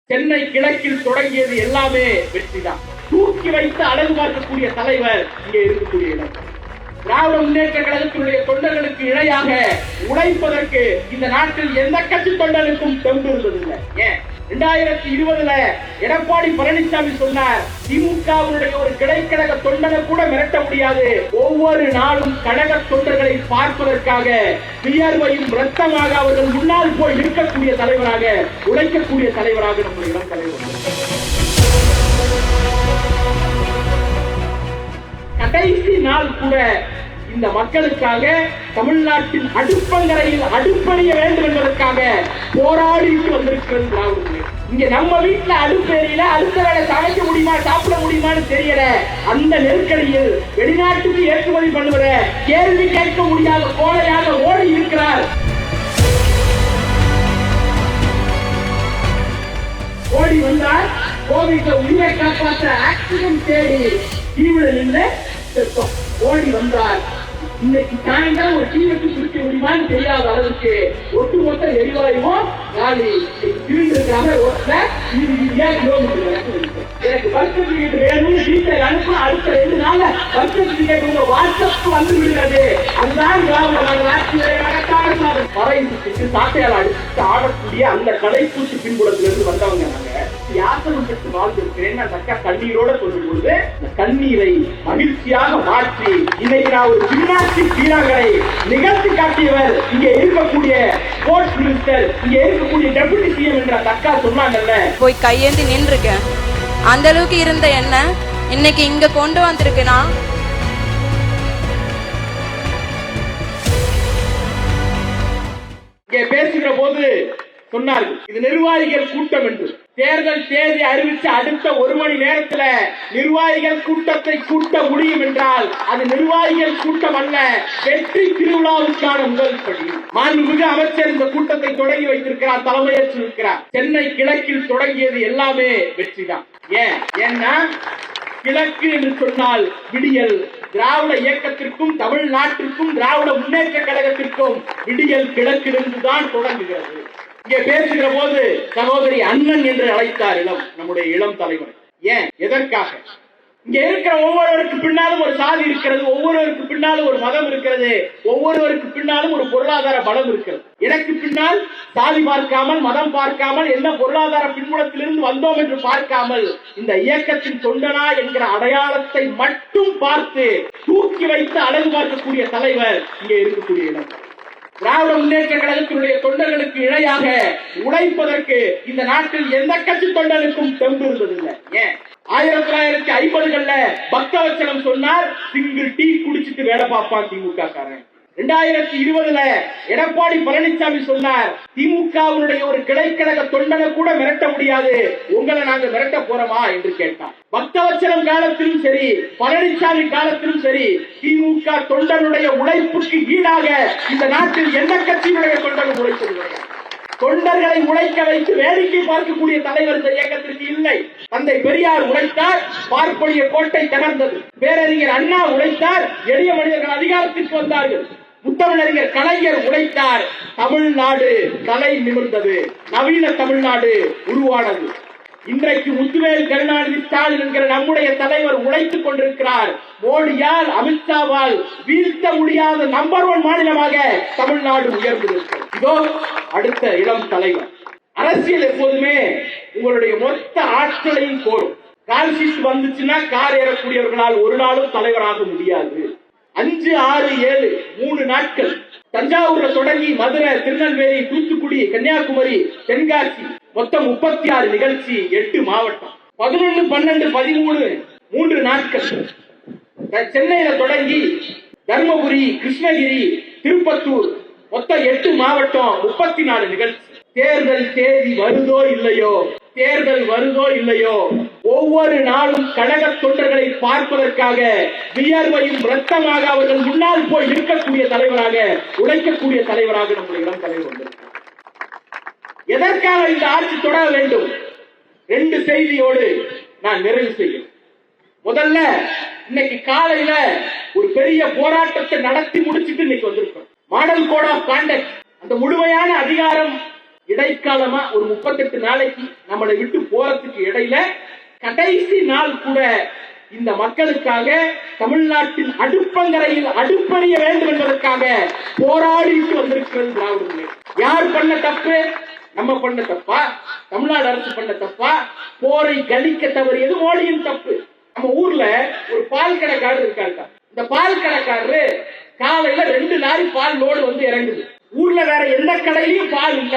சென்னை கிழக்கில் தொடங்கியது எல்லாமே வெற்றிதான். தூக்கி வைத்து அழகு பார்க்கக்கூடிய தலைவர் இங்கே இருக்கக்கூடிய இடம். திராவிட முன்னேற்ற கழகத்தினுடைய தொண்டர்களுக்கு இணையாக உழைப்பதற்கு இந்த நாட்டில் எந்த கட்சி தொண்டர்களுக்கும் தெம்பு இருந்ததில்லை. ஏன் 2020 எடப்பாடி பழனிசாமி சொன்னார், திமுகவினுடைய ஒரு கிடைக்கழக தொண்டனை கூட மிரட்ட முடியாது. ஒவ்வொரு நாளும் கழக தொண்டர்களை பார்ப்பதற்காக வியர்வையும் ரத்தமாக அவர்கள் முன்னால் போய் இருக்கக்கூடிய தலைவராக, உழைக்கக்கூடிய தலைவராக நம்முடைய இளம் தலைவர். கடைசி நாள் கூட இந்த மக்களுக்காக தமிழ்நாட்டின் அடுப்பங்கரையில் அடுப்பணிய வேண்டும் என்பதற்காக போராடிட்டு வந்திருக்கிறது திராவிட. இங்க நம்ம வீட்டுல அடுப்பேரியில அடுத்த வேலை சமைக்க முடியுமா, சாப்பிட முடியுமான்னு தெரியல. அந்த நெருக்கடியில் வெளிநாட்டுக்கு ஏற்றுமதி பண்ணுவத கேள்வி கேட்க முடியாத கோழையாக ஓடி இருக்கிறார். ஓடி வந்தார் கோவிட்ல உயிரை காப்பாற்ற ஆக்சிடென்ட் தேடி தீவிர நின்று ஓடி வந்தார். இன்னைக்கு சாயங்காலம் ஒரு தீவுக்கு குடிக்க முடியுமான்னு தெரியாத அளவுக்கு ஒட்டுமொத்த எரிவாயுவும் காலி சிலிண்டருக்காக ரோட்ல எனக்கு பர்த் சர்டிபிகேட் வேணும்னு டீச்சர் அனுப்ப அடுத்த 2 நாள்ல பர்த் சர்டிபிகேட் உங்க வாட்ஸ்அப் வந்து விடுகிறது. அதுதான் பறைக்கு சாட்டையால் அடிச்சு ஆடக்கூடிய அந்த கலைப்பூச்சி பின்புலத்திலிருந்து வந்தவங்க. நாங்க யாசனம் பெற்று வாழ்ந்திருக்கிறேன். அந்த அக்கா கண்ணீரோட சொல்லும் பொழுது இந்த கண்ணீரை மகிழ்ச்சியாக மாற்றி இன்னைக்கு நான் ஒரு ஜிம்னாஸ்டிக் வீராங்கனை நிகழ்த்தி காட்டியவர் இங்கே இருக்கக்கூடிய ஸ்போர்ட்ஸ் மினிஸ்டர், இங்கே இருக்கக்கூடிய டெபுட்டி சிஎம் என்ற அக்கா சொன்னாங்கல்ல, போய் கையேந்தி நின்றுருக்கேன். அந்த அளவுக்கு இருந்த என்ன இன்னைக்கு இங்க கொண்டு வந்திருக்குன்னா இங்கே பேசுகிற போது சொன்னார்கள், இது நிர்வாகிகள் கூட்டம் என்று. தேர்தல் தேதி அறிவித்த அடுத்த 1 மணி நேரத்தில் நிர்வாகிகள் கூட்டத்தை கூட்ட முடியும் என்றால் அது நிர்வாகிகள் கூட்டம் அல்ல, வெற்றி திருவிழாவுக்கான முதல் படி. மாண்புமிகு அமைச்சர் இந்த கூட்டத்தை தொடங்கி வைத்திருக்கிறார், தலைமையேற்று இருக்கிறார். சென்னை கிழக்கில் தொடங்கியது எல்லாமே வெற்றிதான். ஏன்னா கிழக்கு என்று சொன்னால் விடியல். திராவிட இயக்கத்திற்கும் தமிழ்நாட்டிற்கும் திராவிட முன்னேற்ற கழகத்திற்கும் விடியல் கிழக்கிலிருந்து தான் தொடங்குகிறது. இங்கே பேசுகிற போது சகோதரி அண்ணன் என்று அழைத்தார் நம்முடைய இளம் தலைவர். ஏன், எதற்காக? இங்க இருக்கிற ஒவ்வொருவருக்கு பின்னாலும் ஒரு சாதி இருக்கிறது, ஒவ்வொருவருக்கு பின்னாலும் ஒரு மதம் இருக்கிறது, ஒவ்வொருவருக்கு பின்னாலும் ஒரு பொருளாதார பலம் இருக்கிறது. எனக்கு பின்னால் சாதி பார்க்காமல், மதம் பார்க்காமல், என்ன பொருளாதார பின்புலத்திலிருந்து வந்தோம் என்று பார்க்காமல் இந்த இயக்கத்தின் தொண்டனா என்கிற அடையாளத்தை மட்டும் பார்த்து தூக்கி வைத்து அழகு பார்க்கக்கூடிய தலைவர் இங்கே இருக்கக்கூடிய இடம். திராவிட முன்னேற்ற கழகத்தினுடைய தொண்டர்களுக்கு இணையாக உழைப்பதற்கு இந்த நாட்டில் எந்த கட்சி தொண்டனுக்கும் தெம்பு இருந்ததில்லை. ஏன் 1950களில் பக்தவச்சலம் சொன்னார், சிங்கிள் டீ குடிச்சிட்டு வேலை பார்ப்பான் திமுக காரன். 2020 எடப்பாடி பழனிசாமி சொன்னார், திமுகவினுடைய ஒரு கிடைக்கழக தொண்டனை கூட மிரட்ட முடியாது, உங்களை நாங்க மிரட்ட போறோமா என்று கேட்டார். பக்தவச்சலம் காலத்திலும் சரி, பழனிசாமி காலத்திலும் சரி, திமுக தொண்டனுடைய உழைப்புக்கு ஈடாக இந்த நாட்டில் எந்த கட்சியினுடைய தொண்டர்கள் உழைப்பதில்லை. தொண்டர்களை உழைக்க வைத்து வேடிக்கை பார்க்கக்கூடிய தலைவர் இந்த இயக்கத்திற்கு இல்லை. தந்தை பெரியார் உழைத்தார், பார்ப்பனிய கோட்டை தகர்ந்தது. பேரறிஞர் அண்ணா உழைத்தார், எளிய மனிதர்கள் அதிகாரத்திற்கு வந்தார்கள். முத்தமிழறிஞர் கலைஞர் உழைத்தார், தமிழ்நாடு தலை நிமிர்ந்தது, நவீன தமிழ்நாடு உருவானது. இன்றைக்கு முத்துவேல் கருணாநிதி ஸ்டாலின் என்கிற நம்முடைய தலைவர் உழைத்துக் கொண்டிருக்கிறார். மோடியால், அமித்ஷாவால் வீழ்த்த முடியாத நம்பர் 1 மாநிலமாக தமிழ்நாடு உயர்ந்திருக்கிறது. இதோ அடுத்த இளம் தலைவர். அரசியல் எப்போதுமே உங்களுடைய மொத்த ஆட்களையும் கோரும். கால் ஷீட் வந்துச்சுன்னா கார் ஏறக்கூடியவர்களால் ஒரு நாளும் தலைவராக முடியாது. 5, 6, 7 3 நாட்கள் தஞ்சாவூர்ல தொடங்கி மதுரை, திருநெல்வேலி, தூத்துக்குடி, கன்னியாகுமரி, தென்காசி, மொத்தம் 36 நிகழ்ச்சி, 8 மாவட்டம், 11, 12, 13 3 நாட்கள். சென்னையில தொடங்கி தர்மபுரி, கிருஷ்ணகிரி, திருப்பத்தூர், மொத்தம் 8 மாவட்டம், 34 நிகழ்ச்சி. தேர்தல் தேதி வருதோ இல்லையோ, தேர்தல் வருதோ இல்லையோ, ஒவ்வொரு நாளும் கழக தொண்டர்களை பார்ப்பதற்காக வியர்வையும் ரத்தமாக அவர்கள் முன்னால் போய் இருக்கக்கூடிய தலைவராக, உழைக்கக்கூடிய தலைவராக நம்முடைய இளம் தலைவர் வந்திருக்கிறார். எதற்காக இந்த ஆட்சி தொடர வேண்டும்? 2 செய்தியோடு நான் நிறைவு செய்கிறேன். முதல்ல, இன்னைக்கு காலையில ஒரு பெரிய போராட்டத்தை நடத்தி முடிச்சுட்டு இன்னைக்கு வந்திருக்கோம். மாடல் கோட் ஆஃப் கான்டக்ட், அந்த முழுமையான அதிகாரம் இடைக்காலமா ஒரு 38 நாளைக்கு நம்மளை விட்டு போறதுக்கு இடையில கடைசி நாள் கூட இந்த மக்களுக்காக தமிழ்நாட்டின் அடுப்பங்கரையில் அடுப்பறிய வேண்டும் என்பதற்காக போராடிட்டு வந்திருக்கிறது திராவிட முன்னேற்ற. யார் பண்ண தப்பு? நம்ம பண்ண தப்பா? தமிழ்நாடு அரசு பண்ண தப்பா? போரை கணிக்க தவறியது மோடியின் தப்பு. நம்ம ஊர்ல ஒரு பால் கடைக்காரர் இருக்காரு. இந்த பால் கடைக்காரரு காலையில 2 லாரி பால் லோடு வந்து இறங்குது. ஊர்ல வேற எந்த கடையிலயும் பால் இல்ல,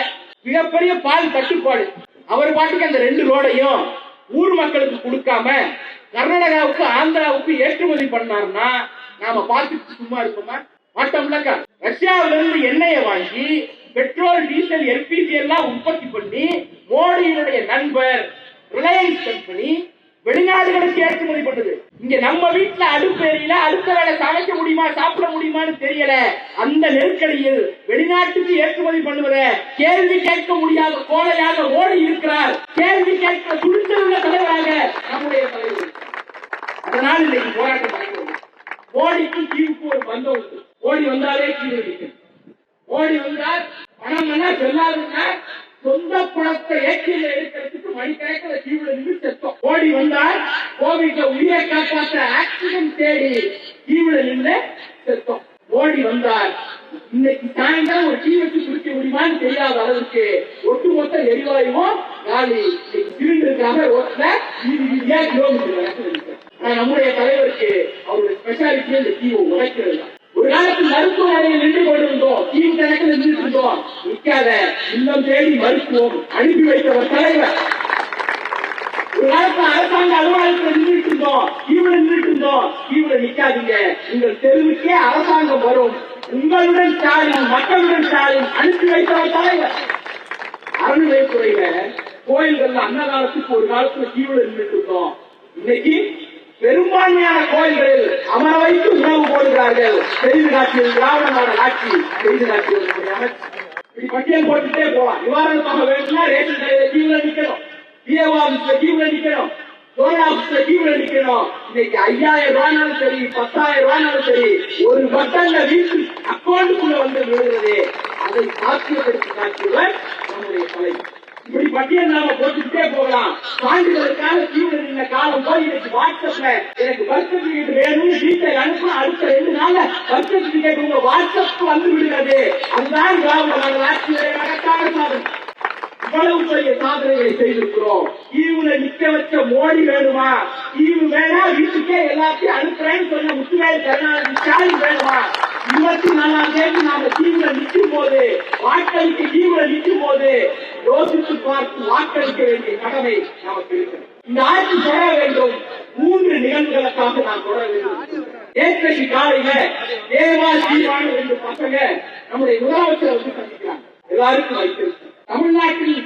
மிகப்பெரிய பால் தட்டுப்பாடு. அவர் பாட்டுக்கு அந்த 2 லோடையும் ஊர் மக்களுக்கு கொடுக்காம கர்நாடகாவுக்கு ஆந்திராவுக்கு ஏற்றுமதி பண்ணாருன்னா நாம பார்த்துட்டு சும்மா இருப்போமா? மாட்டோம்லக்கா. ரஷ்யாவில இருந்து எண்ணெயை வாங்கி பெட்ரோல், டீசல், எல்பிஜி எல்லாம் உற்பத்தி பண்ணி மோடியினுடைய நண்பர் ரிலையன்ஸ் கம்பெனி வெளிநாடுகளுக்கு ஏற்றுமதி பண்ணுது. இங்க நம்ம வீட்டுல அடுப்பு எரியல, அடுத்த வேலை சமைக்க முடியுமா, சாப்பிட முடியுமான்னு தெரியல. அந்த நெருக்கடியில் வெளிநாட்டுக்கு ஏற்றுமதி பண்ணுவத கேள்வி கேட்க முடியாத கோழையாக மோடி இருக்கிறார். கேள்வி கேட்க துணிச்சல் உள்ள தலைவராக நம்முடைய தலைவர். அதனால் இன்னைக்கு போராட்டம் நடக்கிறது. மோடிக்கும் தீவுக்கு ஒரு பந்தம் உண்டு. மோடி வந்தாலே தீவு இருக்கு. மோடி வந்தால் பணம் என்ன செல்லாதுன்னா சொந்த பணத்தை ஏற்றில எடுக்கிறதுக்கு மணிக்கணக்கில் தீவுல நின்று செத்தோம். மோடி வந்தால் கோவிட்ல உயிரை காப்பாற்ற ஆக்சிடென்ட் தேடி தீவுல நின்று செத்தோம். மோடி வந்தால் இன்னைக்கு சாயங்காலம் ஒரு தீ வச்சு குடிக்க முடியுமான்னு தெரியாத அளவுக்கு ஒட்டுமொத்த எரிவாயுவும் காலி. சிலிண்டருக்காக ரோட்ல வீதியா கிலோமீட்டர். நம்முடைய தலைவருக்கு அவருடைய ஸ்பெஷாலிட்டி இந்த தீவை உடைக்கிறது தான். ஒரு காலத்தில் மருத்துவமனையில் நின்று கொண்டிருந்தோம், தீவு கணக்கில் நின்று இருந்தோம். நிற்காத, இல்லம் தேடி மருத்துவம் அனுப்பி வைத்தவர் தலைவர். ஒரு காலத்தில் அரசாங்க அலுவலகத்தில் நின்றுட்டு இருந்தோம், தீவுல நின்றுட்டு இருந்தோம். தீவுல நிற்காதீங்க, உங்கள் தெருவுக்கே அரசாங்கம் வரும். உங்களுடன் ஸ்டாலின், மக்களுடன் ஸ்டாலின் அனுப்பி வைத்தவர் தலைவர். அறநிலைத்துறையில கோயில்கள் அன்னதானத்துக்கு ஒரு காலத்துல தீவுல நின்றுட்டு இருந்தோம். இன்னைக்கு பெரும்பான்மையான கோயில்களில் அமர வைத்து உணவு போடுகிறார்கள். செய்து காட்சியில் திராவிட மாடல் ஆட்சி செய்து காட்சியில் அமைச்சர் பட்டியல் போட்டுட்டே போவான். நிவாரணமாக வேணும்னா ரேஷன் கடையில தீவுல நிக்கணும், பிஏஓ ஆபீஸ்ல தீவுல நிக்கணும், சோழ ஆபீஸ்ல தீவுல நிக்கணும். இன்னைக்கு 5000 ரூபாய்னாலும் சரி, 10,000 ரூபாய்னாலும் சரி, ஒரு பட்டன்ல வீட்டு அக்கௌண்ட்டுக்குள்ள வந்து விழுகிறது. அதை சாத்தியப்படுத்தி காட்டுவர் நம்முடைய தலைவர். இப்படி பட்டியல் நாம போட்டுக்கிட்டே போகலாம். சான்றிதழுக்காக தீவிர நின்ற காலம் போய் இன்னைக்கு வாட்ஸ்அப்ல எனக்கு பர்த் சர்டிபிகேட் வேணும்னு டீட்டெயில் அனுப்பும். அடுத்த 2 நாள்ல பர்த் சர்டிபிகேட் உங்க வாட்ஸ்அப் வந்து விடுகிறது. அதுதான் திராவிட மாடல் ஆட்சியுடைய மகத்தான சாதனை. இவ்வளவு பெரிய சாதனைகளை செய்திருக்கிறோம். தீவுல நிக்க வச்ச மோடி வேணுமா? தீவு வேணா வீட்டுக்கே எல்லாத்தையும் அனுப்புறேன்னு சொன்ன முத்துவேல் கருணாநிதி ஸ்டாலின் வேணுமா? 24ஆம் தேதி நாம தீவுல நிற்கும் போது, வாக்களிக்க தீவுல நிற்கும் போது யோசித்து பார்த்து வாக்களிக்க வேண்டிய கடமை நமக்கு இருக்கிறது. இந்த ஆட்சி தொடர வேண்டும். 3 நிகழ்வுகளுக்காக நாம் தொடர வேண்டும். நேற்றைக்கு காலையில தேவா சீவான 2 பசங்க நம்முடைய முதலமைச்சரை வந்து சந்திக்கிறாங்க. எல்லாருக்கும் வைத்திருக்கு. தமிழ்நாட்டில்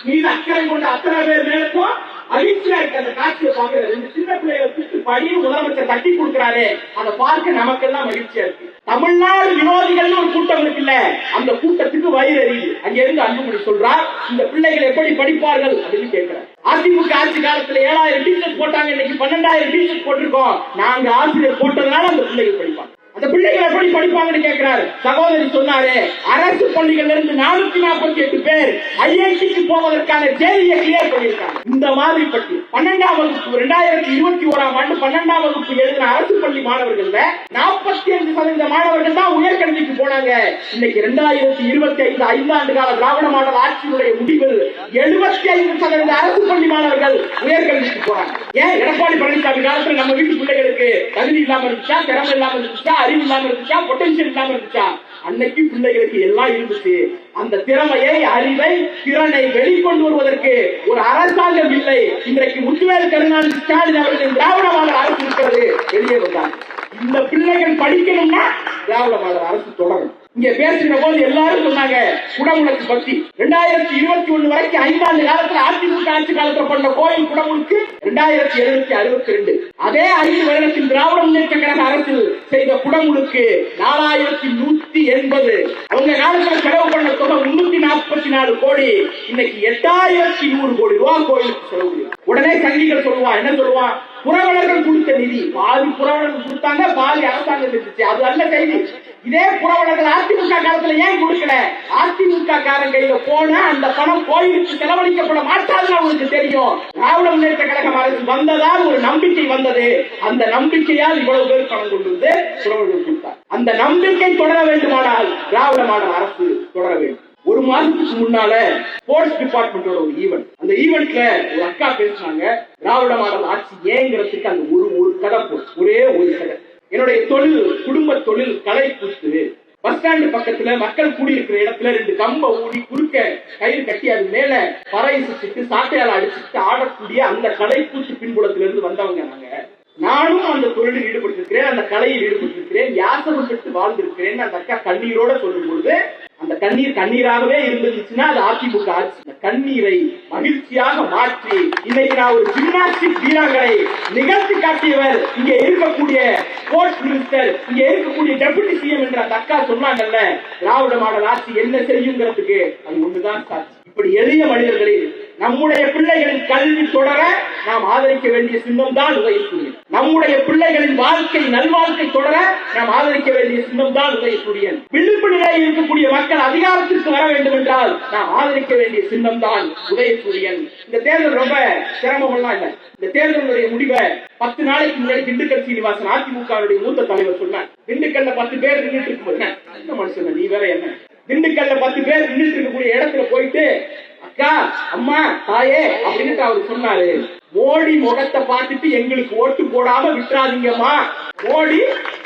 மீது அக்கறை கொண்ட அத்தனை பேர் மேலுக்கும் அதிர்ச்சியா இருக்கு. அந்த காட்சியை பார்க்கிற 2 சின்ன பிள்ளைகளை கூப்பிட்டு படியும் முதலமைச்சர் தட்டி கொடுக்கிறாரு. அதை பார்க்க நமக்கெல்லாம் மகிழ்ச்சியா இருக்கு. தமிழ்நாடு விரோதிகள் ஒரு கூட்டம் இருக்குல்ல, அந்த கூட்டத்துக்கு வயிறு எரியுது. அங்க இருந்து அன்புமணி சொல்றார், இந்த பிள்ளைகள் எப்படி படிப்பார்கள் அப்படின்னு கேட்கிறார். அதிமுக ஆட்சி காலத்துல 7000 டீச்சர்ஸ் போட்டாங்க, இன்னைக்கு 12,000 டீச்சர்ஸ் போட்டிருக்கோம். நாங்க ஆசிரியர் போட்டதுனால அந்த பிள்ளைகள் படிப்பாங்க. அந்த பிள்ளைகள் எப்படி படிப்பாங்கன்னு கேட்கிறாரு. சகோதரி சொன்னாரு, அரசு பள்ளிகள் இருந்து 448 பேர் ஐஐடிக்கு போவதற்கான தேதியை கிளியர் பண்ணியிருக்காங்க. இந்த மாதிரி பற்றி 12ஆம் வகுப்பு 2021ஆம் ஆண்டு 12ஆம் வகுப்பு எழுதின அரசு பள்ளி மாணவர்கள்ல 45% மாணவர்கள் தான் உயர்கல்விக்கு போனாங்க. இன்னைக்கு 2025 5ஆண்டு கால திராவிட மாடல் ஆட்சியினுடைய முடிவில் 75% அரசு பள்ளி மாணவர்கள் உயர்கல்விக்கு போறாங்க. ஏன் எடப்பாடி பழனிசாமி காலத்துல நம்ம வீட்டு பிள்ளைகளுக்கு தகுதி இல்லாம இருந்துச்சா, திறமை இல்லாம இருந்துச்சா, அறிவு இல்லாம இருந்துச்சா, பொட்டன்ஷியல் இல்லாம இருந்துச்சா? அன்னைக்கு பிள்ளைகளுக்கு எல்லாம் இருந்துச்சு. அந்த திறமையை, அறிவை, திறனை வெளிக்கொண்டு வருவதற்கு ஒரு அரசாங்கம் இல்லை. இன்றைக்கு முத்துவேல் கருணாநிதி ஸ்டாலின் அவர்களின் திராவிட மாடல் அரசு இருக்கிறது, வெளியே வந்தாங்க. இந்த பிள்ளைகள் படிக்கணும்னா திராவிட மாடல் அரசு தொடரும். இங்க பேசுகிற போது எல்லாரும் சொன்னாங்க குடமுழுக்கு பத்தி. 2021 வரைக்கும் 5 ஆண்டு காலத்துல அதிமுக ஆட்சி காலத்துல பண்ண கோயில் குடமுழுக்கு 2762. அதே 5 வருடத்தில் திராவிட முன்னேற்ற கழக அரசில் செய்த குடமுழுக்கு 4180. அவங்க காலத்துல செலவு பண்ண தொகை 344 கோடி. இன்னைக்கு 8100 கோடி ரூபாய் கோயிலுக்கு செலவு. உடனே சங்கிகள் சொல்லுவான், என்ன சொல்லுவான்? புறவலர்கள் கொடுத்த நிதி பாதி புறவலர்கள் கொடுத்தாங்க, பாதி அரசாங்கம் செஞ்சுச்சு. அது அல்ல செய்தி. இதே புறவலர்கள் அதிமுக காலத்துல ஏன் கொடுக்கல? அதிமுக காரன் கையில போன அந்த பணம் கோயிலுக்கு செலவழிக்கப்பட மாட்டாதுன்னு அவங்களுக்கு தெரியும். திராவிட முன்னேற்ற கழகம் அரசு வந்ததால் ஒரு நம்பிக்கை வந்தது. அந்த நம்பிக்கையால் இவ்வளவு பேர் பணம் கொண்டு வந்து புறவலர்கள் கொடுத்தார். அந்த நம்பிக்கை தொடர வேண்டுமானால் திராவிட மாடல் அரசு தொடர வேண்டும். ஒரு மாதத்துக்கு முன்னால ஸ்போர்ட்ஸ் டிபார்ட்மெண்டோட ஒரு ஈவென்ட், அந்த ஈவென்ட்ல ஒரு அக்கா பேசினாங்க, திராவிட மாடல் ஆட்சி ஏங்கிறதுக்கு அந்த ஒரு கதை, ஒரே ஒரு கதை. என்னுடைய தொழில், குடும்ப தொழில் கலை கூத்து. பஸ் ஸ்டாண்டு பக்கத்துல மக்கள் கூடியிருக்கிற இடத்துல 2 கம்ப ஊடி குறுக்க கயிறு கட்டி அது மேல பறையை சுத்திட்டு சாட்டையால அடிச்சுட்டு ஆடக்கூடிய அந்த கலை கூத்து பின்புலத்திலிருந்து வந்தவங்க நாங்க. நானும் அந்த தொழிலில் ஈடுபட்டிருக்கிறேன், அந்த கலையில் ஈடுபட்டிருக்கிறேன், யாசகப்பட்டு வாழ்ந்திருக்கிறேன். அந்த அக்கா கண்ணீரோட சொல்லும் பொழுது அந்த கண்ணீர் கண்ணீராகவே இருந்துச்சுன்னா அது அதிமுக ஆட்சி. அந்த கண்ணீரை மகிழ்ச்சியாக மாற்றி இன்னைக்கு நான் ஒரு ஜிம்னாஸ்டிக் வீராங்கனை நிகழ்த்தி காட்டியவர் இங்க இருக்கக்கூடிய ஸ்போர்ட்ஸ் மினிஸ்டர், இங்க இருக்கக்கூடிய டெபுட்டி சிஎம் என்ற அந்த அக்கா சொன்னாங்கல்ல, திராவிட மாடல் ஆட்சி என்ன செய்யுங்கிறதுக்கு அது ஒன்றுதான் சாட்சி. இப்படி எளிய மனிதர்களில் நம்முடைய பிள்ளைகளின் கல்வி தொடர நாம் ஆதரிக்க வேண்டிய சின்னம் தான் உதயசூரியன். நம்முடைய பிள்ளைகளின் வாழ்க்கை நல்வாழ்க்கை தொடர நாம் ஆதரிக்க வேண்டிய சின்னம் தான் உதயசூரியன். விழிப்பு நிலையில் இருக்கக்கூடிய மக்கள் அதிகாரத்திற்கு வர வேண்டும் என்றால் நாம் ஆதரிக்க வேண்டிய சின்னம் தான் உதயசூரியன். இந்த தேர்தல் ரொம்ப சிரமமெல்லாம் இல்லை. இந்த தேர்தலுடைய முடிவை 10 நாளைக்கு முன்னாடி திண்டுக்கல் சீனிவாசன் அதிமுகவுடைய மூத்த தலைவர் சொன்னார். திண்டுக்கல்ல 10 பேர் நின்றுட்டு இருக்கும்போது, என்ன மனுஷன் நீ வேற என்ன, திண்டுக்கல்ல 10 பேர் நின்றுட்டு இருக்கக்கூடிய இடத்துல போயிட்டு அக்கா, அம்மா, தாயே அப்படின்னு அவர் சொன்னாரு, மோடி முகத்தை பார்த்துட்டு எங்களுக்கு ஓட்டு போடாம விட்டுறாதீங்கம்மா, மோடி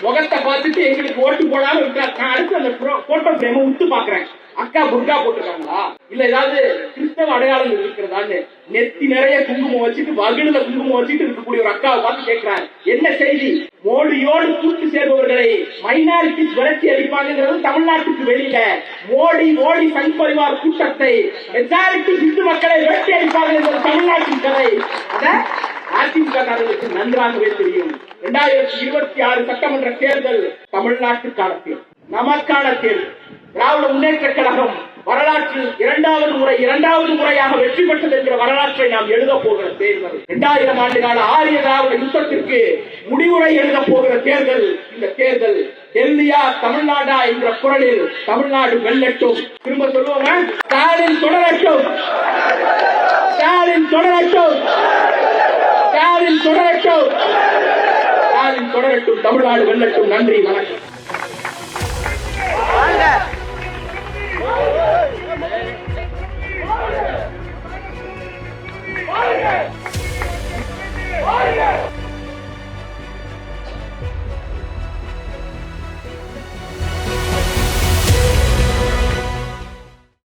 முகத்தை பார்த்துட்டு எங்களுக்கு ஓட்டு போடாம விட்டுறா. நான் அடுத்து அந்த போட்டோ பிரேம உத்து பாக்குறேன், அக்கா புர்கா போட்டிருக்காங்களா, இல்ல ஏதாவது கிறிஸ்தவ அடையாளம் இருக்கிறதான்னு நெத்தி நிறைய குங்குமம் வச்சுட்டு வகுடுல குங்குமம் வச்சுட்டு இருக்கக்கூடிய ஒரு அக்காவை பார்த்து கேட்கிறாங்க, என்ன செய்தி? மோடியோடு கூட்டு சேர்பவர்களை மைனாரிட்டிஸ் விரட்டி அடிப்பாங்கிறது தமிழ்நாட்டுக்கு வெளியில, மோடி மோடி சங் பரிவார் கூட்டத்தை மெஜாரிட்டி இந்து மக்களை விரட்டி அடிப்பாங்க என்பது தமிழ்நாட்டின் கதை. அத அதிமுக காரர்களுக்கு நன்றாகவே தெரியும். 2026 சட்டமன்ற தேர்தல் தமிழ்நாட்டுக்கான தேர்தல், நமக்கான தேர்தல். திராவிட முன்னேற்ற கழகம் வரலாற்றில் இரண்டாவது முறையாக வெற்றி பெற்றது என்கிற வரலாற்றை நாம் எழுத போகிற தேர்தல். 2000 ஆண்டு கால ஆரிய திராவிட யுத்தத்திற்கு முடிவுரை எழுத போகிற தேர்தல் இந்த தேர்தல். டெல்லியா தமிழ்நாடா என்ற குரலில் தமிழ்நாடு வெல்லட்டும். திரும்ப சொல்லுவோங்க, ஸ்டாலின் தொடரட்டும், ஸ்டாலின் தொடரட்டும், ஸ்டாலின் தொடரட்டும், ஸ்டாலின் தொடரட்டும், தமிழ்நாடு வெல்லட்டும். நன்றி, வணக்கம்.